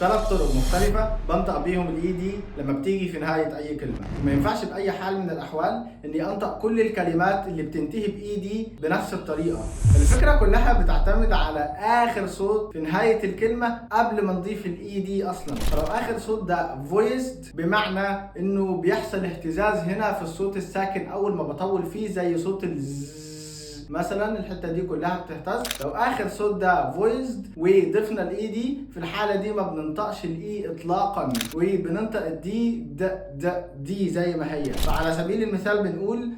3 طرق مختلفة بنطق بيهم الاي دي لما بتيجي في نهاية أي كلمة. ما ينفعش بأي حال من الأحوال إني أنطق كل الكلمات اللي بتنتهي بإي دي بنفس الطريقة. الفكرة كلها بتعتمد على آخر صوت في نهاية الكلمة قبل ما نضيف الاي دي أصلا. فلو آخر صوت ده voiced بمعنى إنه بيحصل اهتزاز هنا في الصوت الساكن أول ما بطول فيه، زي صوت الز مثلا، الحته دي كلها بتهتز. لو اخر صوت ده فويسد وضفنا الاي دي، في الحاله دي ما بننطقش الاي اطلاقا وبننطق الدي دي زي ما هي. فعلى سبيل المثال بنقول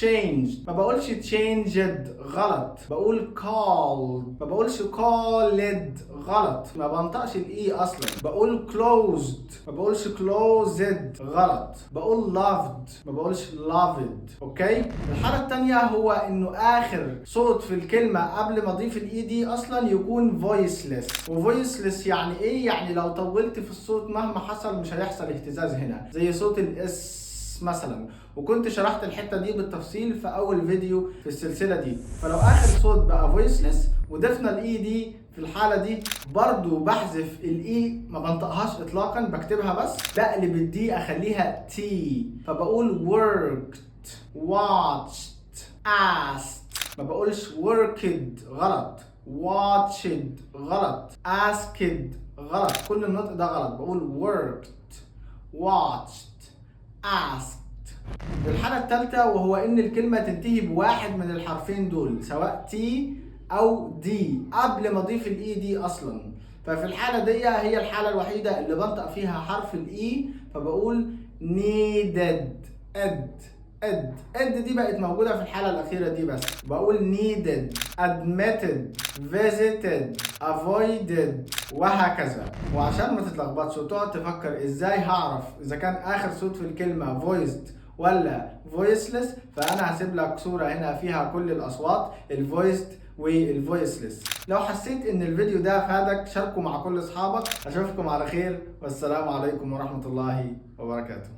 changed، ما بقولش changed غلط، بقول called. ما بقولش called غلط، ما بنطقش الاي اصلا. بقول closed، ما بقولش closed غلط، بقول loved، ما بقولش loved. اوكي. الحالة التانية هو انه اخر صوت في الكلمة قبل ما اضيف الاي دي اصلا يكون voiceless. وvoiceless يعني ايه؟ يعني لو طولت في الصوت مهما حصل مش هيحصل اهتزاز هنا، زي صوت الاس مثلا. وكنت شرحت الحته دي بالتفصيل في اول فيديو في السلسله دي. فلو اخر صوت بقى فويسلس وضفنا الاي دي، في الحاله دي برضو بحذف الاي، ما بنطقهاش اطلاقا، بكتبها بس. بقلب الدي اخليها تي، فبقول worked watched asked. ما بقولش worked غلط، watched غلط، asked غلط، كل النطق ده غلط. بقول worked watched asked. الحالة الثالثة وهو إن الكلمة تنتهي بواحد من الحرفين دول، سواء تي أو دي، قبل ما أضيف الإي دي أصلا. ففي الحالة دي هي الحالة الوحيدة اللي بنطق فيها حرف الإي، فبقول needed ed دي بقت موجودة في الحالة الأخيرة دي بس. بقول needed admitted visited avoided وهكذا. وعشان ما تتلخبطش وتقعد تفكر ازاي هعرف اذا كان اخر صوت في الكلمة voiced ولا voiceless، فانا هسيب لك صورة هنا فيها كل الاصوات الvoiced والvoiceless. لو حسيت ان الفيديو ده فادك شاركه مع كل اصحابك. اشوفكم على خير، والسلام عليكم ورحمة الله وبركاته.